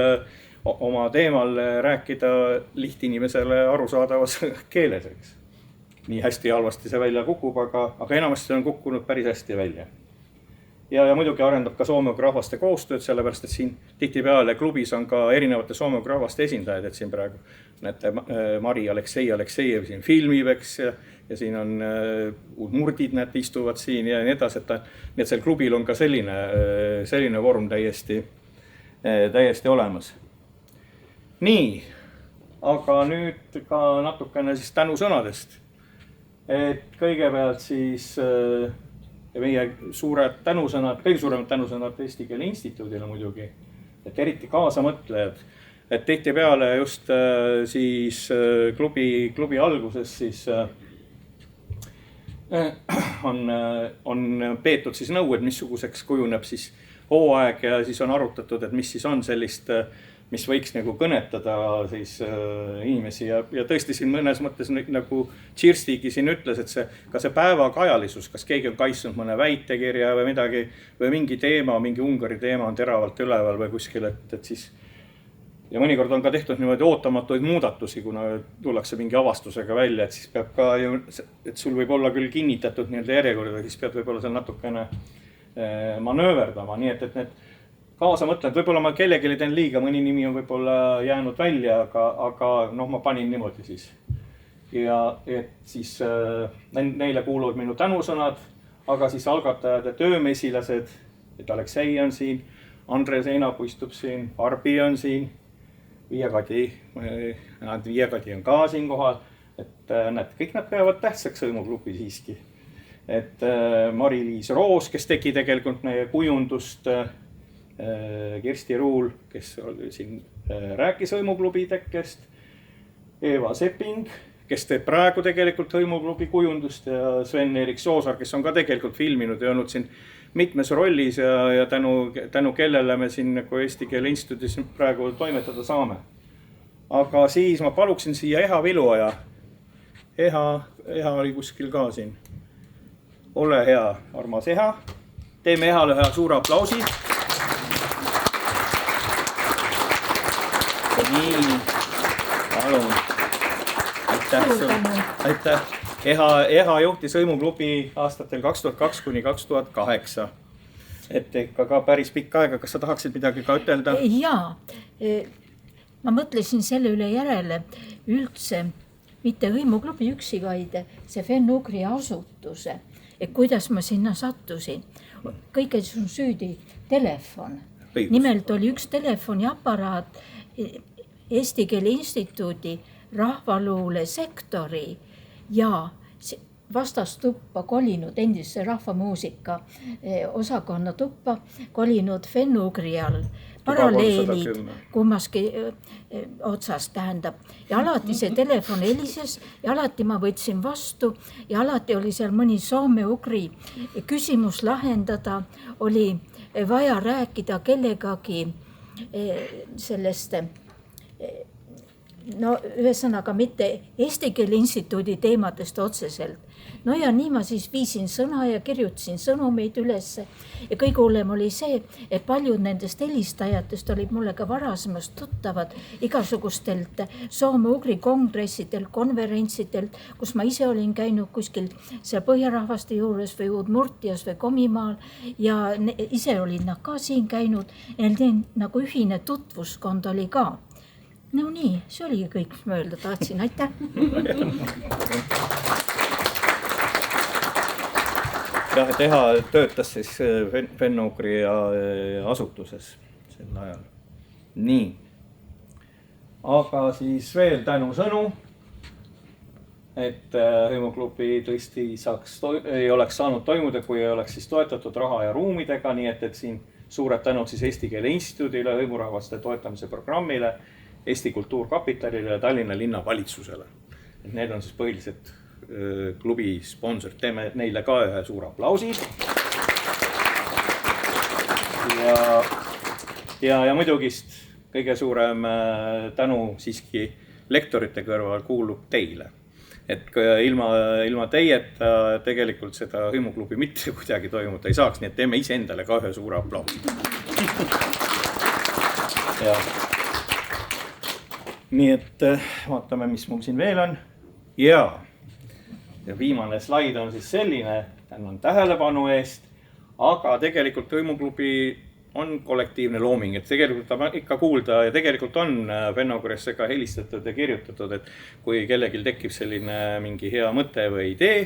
oma teemal rääkida lihtinimesele arusaadavas keeles, eks. Nii hästi ja halvasti see välja kukub, aga enamasti on kukkunud päris hästi välja. Ja muidugi arendab ka soome-ugri rahvaste koostööd, sellepärast et siin tihtipeale klubis on ka erinevate soome-ugri rahvaste esindajad, et siin praegu näete Mari Aleksejev siin filmib, eks, ja siin on udmurdid, näete, istuvad siin ja nii edasi, nii et sel klubil on ka selline vorm täiesti olemas. Nii, aga nüüd ka natukene siis tänusõnadest. Et kõigepealt siis meie kõige suuremad tänusõnad Eesti Keele Instituudile muidugi, et eriti kaasamõtlejad, et tihtipeale just siis klubi alguses siis on peetud siis nõu, et missuguseks kujuneb siis hooaeg ja siis on arutatud, et mis siis on sellist, mis võiks nagu kõnetada siis inimesi ja tõesti siin mõnes mõttes nagu Kirstigi siin ütles, et ka see päevakajalisus, kas keegi on kaitsnud mõne väitekirja või midagi või mingi teema, mingi Ungari teema on teravalt üleval või kuskil, et siis ja mõnikord on ka tehtud niimoodi ootamatuid muudatusi, kuna tullakse mingi avastusega välja, et siis peab ka ju, et sul võib olla küll kinnitatud nii-öelda järjekorda, siis pead võib-olla seal natukene manööverdama, nii et need kaasa mõtlen, et võib-olla ma kellelegi teen liiga, mõni nimi on võib-olla jäänud välja, aga ma panin niimoodi siis. Ja et siis neile kuuluvad minu tänusõnad, aga siis algatajad ja töömesilased, et Aleksei on siin, Andre Seinapuu istub siin, Arbi on siin, Viia Kadi on ka siin kohal, et näete, kõik nad peavad tähtsaks Hõimuklubi siiski. Et Mari-Liis Roos, kes tegi tegelikult meie kujundust, Kirsti Ruul, kes siin rääkis Hõimuklubi tekkest, Eva Sepping, kes teeb praegu tegelikult Hõimuklubi kujundust ja Sven-Erik Soosaar, kes on ka tegelikult filminud ja olnud siin mitmes rollis ja tänu kellele me siin nagu Eesti Keele Instituudis praegu toimetada saame. Aga siis ma paluksin siia Eha Viluoja. Eha oli kuskil ka siin. Ole hea, armas Eha. Teeme Ehale ühe suure aplausi. Nii, palun. Aitäh. Eha juhtis Hõimuklubi aastatel 2002 kuni 2008. Et ikka ka päris pikk aega. Kas sa tahaksid midagi ka ütelda? Jaa, ma mõtlesin selle üle järele üldse mitte Hõimuklubi üksi, vaid see Fenn-Ugri asutuse, et kuidas ma sinna sattusin. Kõiges on süüdi telefon. Nimelt oli üks telefoniaparaat Eesti Keele Instituudi rahvaluule sektori ja vastastuppa kolinud endise rahvamuusika osakonna tuppa kolinud Fenn-Ugri all. Paralleelid kummaski otsast tähendab. Ja alati see telefon helises ja alati ma võtsin vastu ja alati oli seal mõni soome-ugri küsimus lahendada. Oli vaja rääkida kellegagi sellest, ühesõnaga mitte Eesti Keele Instituudi teemadest otseselt. Ja nii ma siis viisin sõna ja kirjutasin sõnumeid ülesse. Ja kõige hullem oli see, et paljud nendest helistajatest olid mulle ka varasemast tuttavad igasugustelt soome-ugri kongressidelt, konverentsidelt, kus ma ise olin käinud kuskil seal põhjarahvaste juures või Udmurtias või Komimaal ja ise olid nad ka siin käinud ja nagu ühine tutvuskond oli ka. No nii, see oligi kõik, mis ma öelda tahtsin. Aitäh! jah, et Eha töötas siis Fenn-Ugri asutuses sel ajal. Nii. Aga siis veel tänusõnu, et Hõimuklubi tõesti ei oleks saanud toimuda, kui ei oleks siis toetatud raha ja ruumidega, nii et siin suured tänud siis Eesti Keele Instituudile, hõimurahvaste toetamise programmile, Eesti Kultuurkapitalile ja Tallinna linnavalitsusele. Need on siis põhilised klubi sponsorid. Teeme neile ka ühe suure aplausi. Ja muidugist kõige suurem tänu siiski lektorite kõrval kuulub teile. et ilma teieta tegelikult seda hõimuklubi mitte kuidagi toimuda ei saaks, nii et teeme iseendale ka ühe suure aplausi. Nii et vaatame, mis mul siin veel on. Ja viimane slaid on siis selline, tänan tähelepanu eest, aga tegelikult hõimuklubi on kollektiivne looming, et tegelikult on ikka kuulda ja tegelikult on Fennokuresse ka helistatud ja kirjutatud, et kui kellelgi tekib selline mingi hea mõte või idee,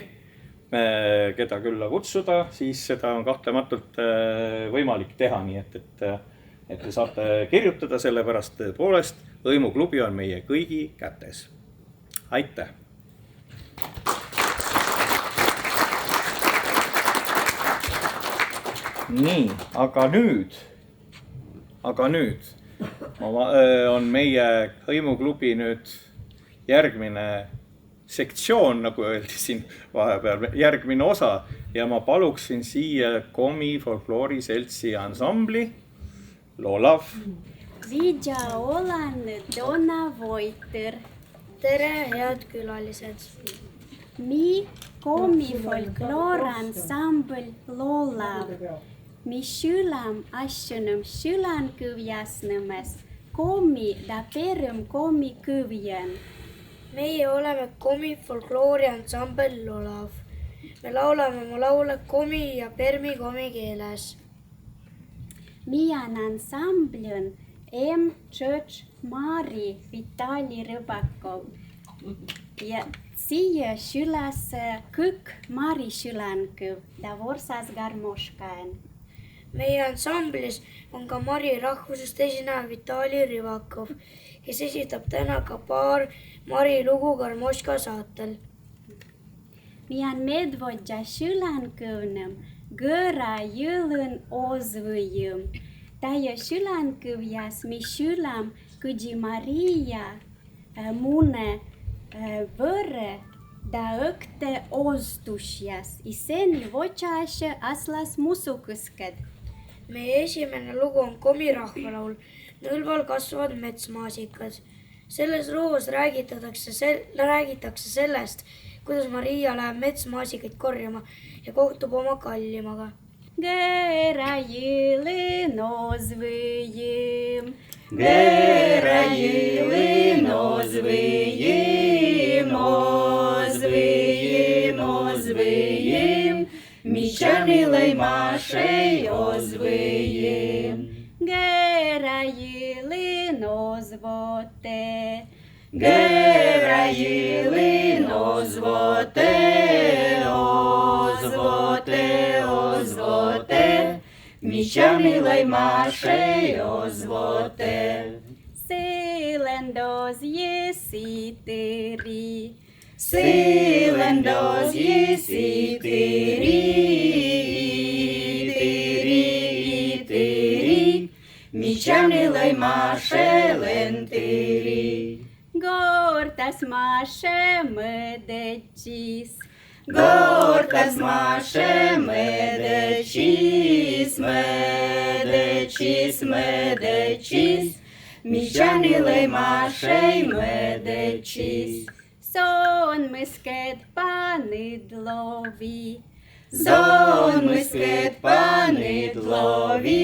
keda külla kutsuda, siis seda on kahtlematult võimalik teha, nii et te saate kirjutada, sellepärast tõepoolest hõimuklubi on meie kõigi kätes. Aitäh! Nii, aga nüüd on meie hõimuklubi nüüd järgmine sektsioon, nagu öeldi siin vahepeal, järgmine osa ja ma paluksin siia Komi folklooriseltsi ansambli Lolav. Vidja olen Donna Voiter. Tere, head külalised! Mi Komi folklooransambl Lolav. Mi Šülam asjunum Šülankõvjasnõmes, Komi da perüm Komi kõvjen. Meie oleme Komi folklooriansambel Lolav. Me laulame oma laule komi ja permi komi keeles. Mian ansamblin M. Church Mari Vitali Rõbakov. Ja siia Šülas kõik Mari Šülankõv da Vorsas Garmoškaen. Meie ansamblis on ka Mari rahvusest esineja Vitali Rõbakov, kes esitab täna ka paar Mari lugu Garmoška saatel. Mian medvodja Šülankõvnem Gõra jõlõn ozvõjõm. Taja Šülankõvjas mi Šülam kõdi Maria mune võre da õkte oztusjas. Iseni vočaše aslas musukõsked. Meie esimene lugu on Komi rahvalaul Nõlval kasvavad metsmaasikad. Selles loos räägitakse sellest, kuidas Maria läheb metsmaasikaid korjama ja kohtub oma kallimaga. Gõra jõlõn ozvõjõm. Gõra jõlõn ozvõjõm, ozvõjõm, ozvõjõm. Mičanilai mašai ozvõjõm. Gõra jõlõn ozvote. Gõra jõlõn ozvote, ozvote, ozvote. Mičanilai mašai ozvote. Silendos jesiteri. Silendos jesiteri, iteri, iteri. Mičanilai mašai lenteri. Gortas maše mădăcis. Gortas maše mădăcis, mădăcis, mădăcis. Mičanilai mašai mădăcis. Son măscăt panidlovi. Zon măscăt panidlovi,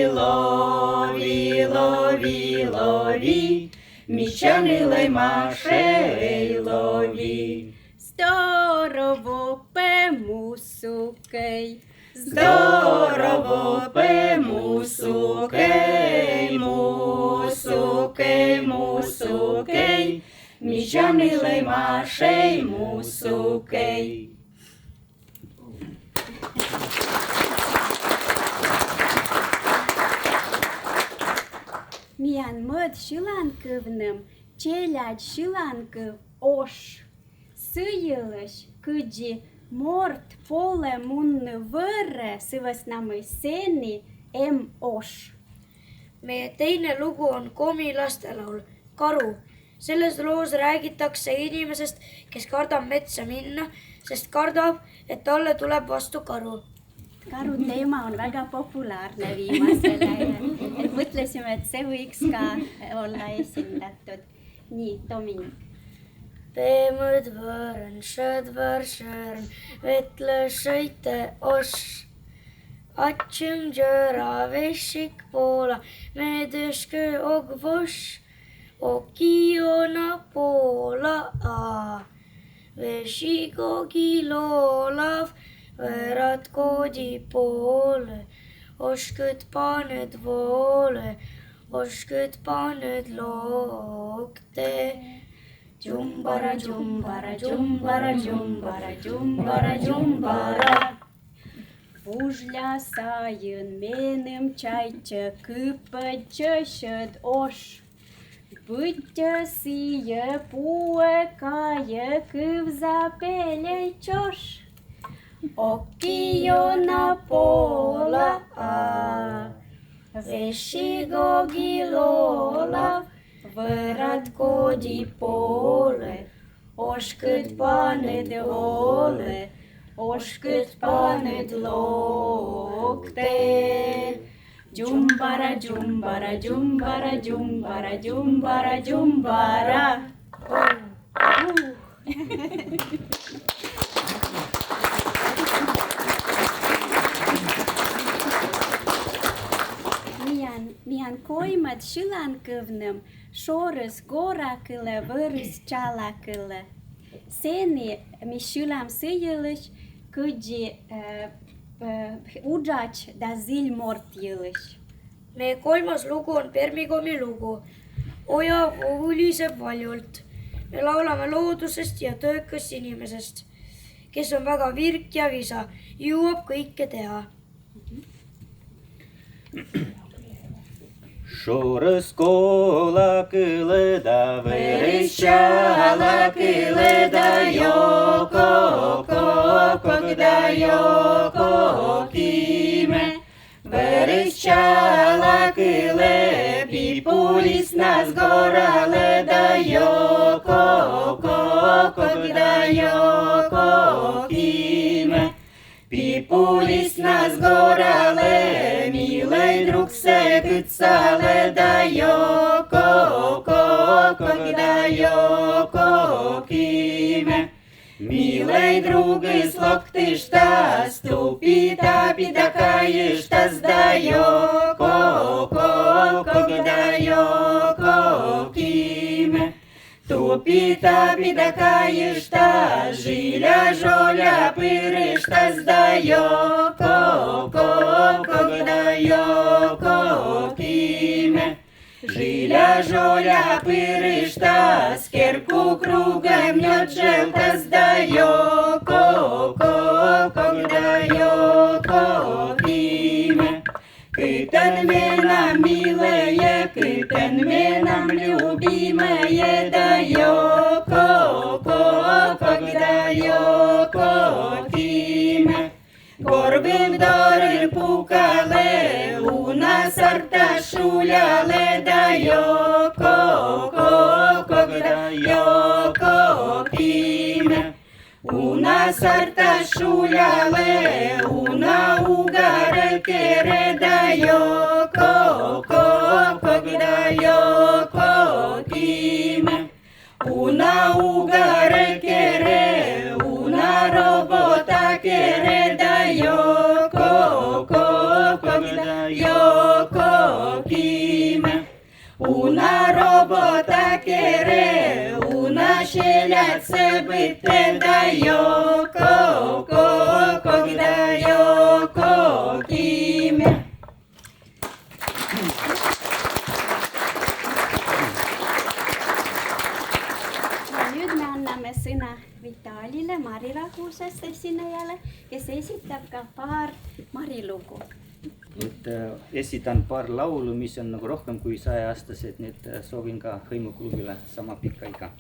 lovi, lovi, lovi. Mičanilai mašai lovi. Здорово pe musukei. Здорово pe musukei, musukei, musukei. Mičanilai mašai musukei. Mian mõd Šülankõvnem, Čeljad Šülankõv oš. Sõjõlõš kõdi mort pole munne võrre sõvasnamõi seni em oš. Meie teine lugu on Komi lastelaul Karu. Selles loos räägitakse inimesest, kes kardab metsa minna, sest kardab, et talle tuleb vastu karu. Karu teema on väga populaarne viimasel ajal, et mõtlesime, et see võiks ka olla esindatud. Nii, Tomi. Peemõd võõrn, šõdvõr šõrn, vetle šõite oš. Atšim džõra vešik poola, me tõškõ ogvoš. Okiona poola a, vešikogi loolav, võrad koodi poole. Oškõd paned voole, oškõd paned lookte. Džumbara, džumbara, džumbara, džumbara, džumbara, džumbara. Vujla sayın benim çayçı kıpıcı şıd oş. Bıcı siye puğe kayı kıvza pele çoş. Okiyona pola a, vešigogi lola, võrad koodi poole, oškõd paned voole, oškõd paned lookte. Džumbara, džumbara, džumbara, džumbara, džumbara, džumbara. Mian koimad šilankõvnım, šorus gorakõle, võrus tšalakõle. Seni mi šilam sõjõlõš, kõdži udžač da zil mort jõlõš. Meie kolmas lugu on Permikomi lugu. Oja uliseb valjult. Me laulame loodusest ja töökast inimesest, kes on väga virk ja visa, jõuab kõike teha. Šorus kolakõle da võrus tšalakõle da joko, kogda joko kime. Võrus tšalakõle pipulis nas gorale da joko, kogda joko kime. Pipulis nas gorale, milej drug se kucale da joko, kogda joko kime. Milej drugi sloktištas, stupita pitakajištas da joko, kogda joko kime. Tupita pitakajištas, žilja žolja pirištas da joko, kogda joko kime. Žilja žolja pirištas, kerku krugem njodželtas da joko, kogda joko kime. Kytän menam mileje, kytän menam ljubimeye da joko, kogda joko kime. Korvim doril pukale, una sarta šuljale da joko, kogda joko kime. Una sarta šuljale, una ugare kere da joko, kogda joko kime. Una ugare kere, una robota kere da joko, kogda joko kime. Una robota kere, una šeljace bite da joko, kogda joko kime. Nüüd me anname sõna Vitalile, Marirahusest esinejale, kes esitab ka paar marilugu. Nüüd esitan paar laulu, mis on nagu rohkem kui 100-aastased, nii et soovin ka hõimuklubile sama pikka iga.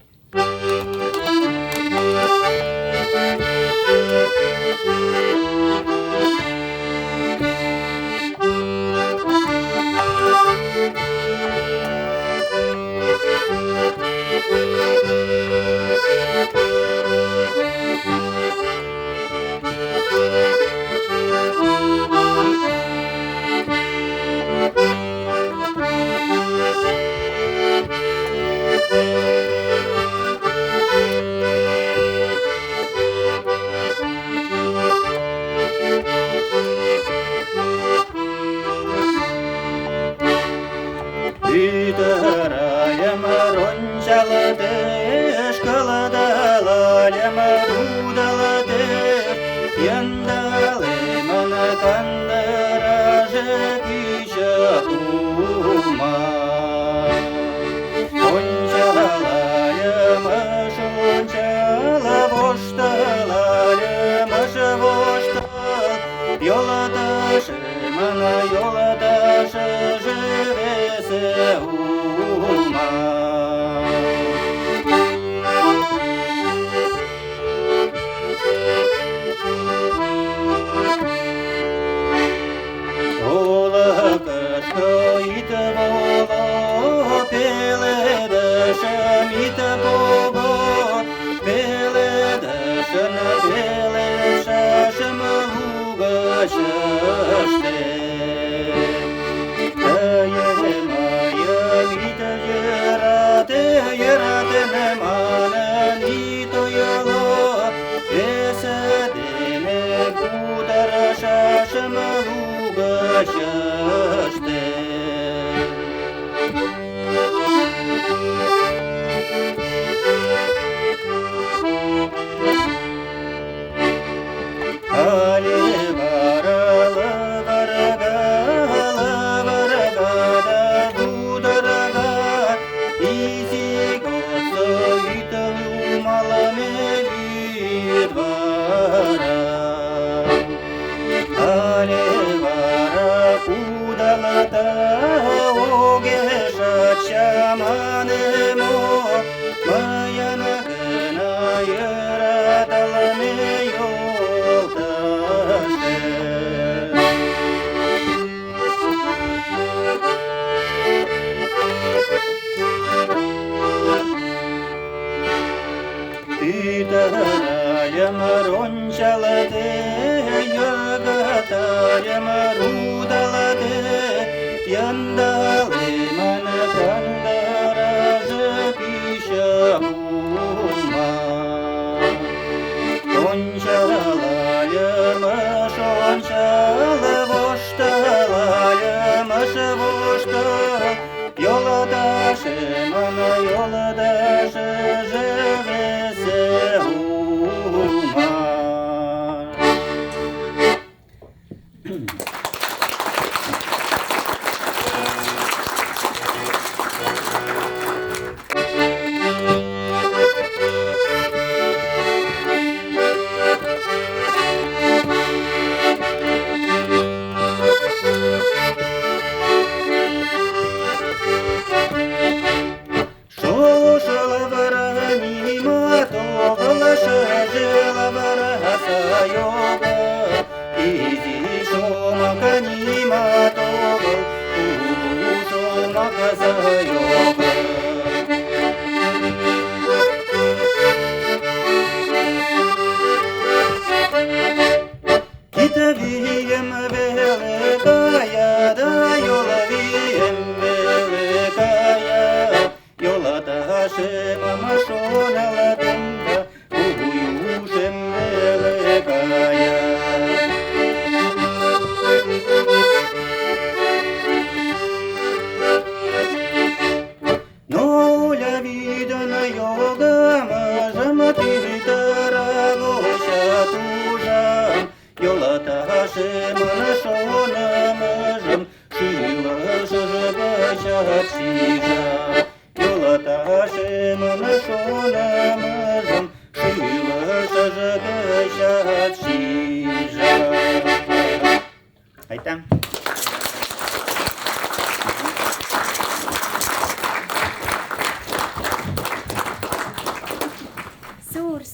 Aitäh!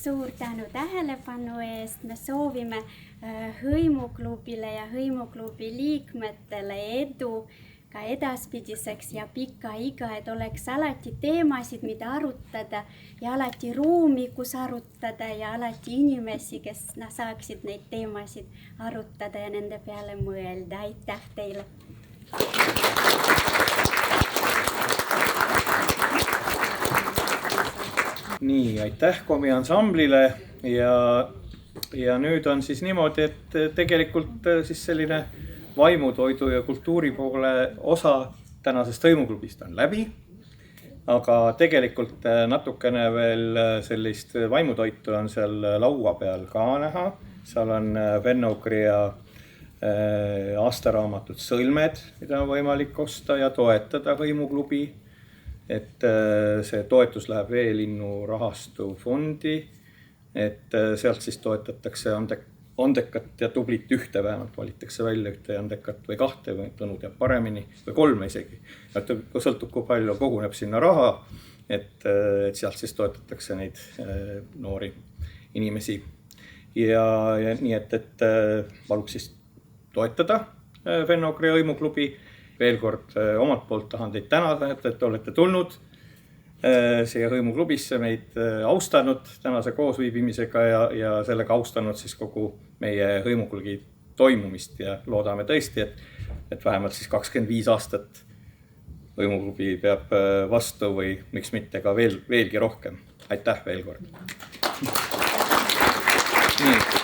Suur tänu tähelepanu eest. Me soovime hõimuklubile ja hõimuklubi liikmetele edu ka edaspidiseks ja pikka iga, et oleks alati teemasid, mida arutada ja alati ruumi, kus arutada ja alati inimesi, kes saaksid neid teemasid arutada ja nende peale mõelda. Aitäh teile! Nii, aitäh Komi ansamblile ja nüüd on siis niimoodi, et tegelikult siis selline vaimutoidu ja kultuuri poole osa tänasest hõimuklubist on läbi. Aga tegelikult natukene veel sellist vaimutoitu on seal laua peal ka näha. Seal on Venno-Ugri ja aastaraamatud Sõlmed, mida on võimalik osta ja toetada hõimuklubi. Et see toetus läheb Veelinnu rahastu fondi et sealt siis toetatakse andekat ja tublit ühte, vähemalt valitakse välja ühte andekat või kahte või Tõnu teab paremini või 3 isegi. Sõltub, kui palju koguneb sinna raha, et sealt siis toetatakse neid noori inimesi. Ja nii, et paluks siis toetada Fenno-Ugria hõimuklubi. Veel kord omalt poolt tahan teid tänada, et olete tulnud siia hõimuklubisse, meid austanud tänase koosviibimisega ja sellega austanud siis kogu meie hõimuklubi toimumist ja loodame tõesti, et vähemalt siis 25 aastat hõimuklubi peab vastu või miks mitte ka veelgi rohkem. Aitäh veel kord! Nii.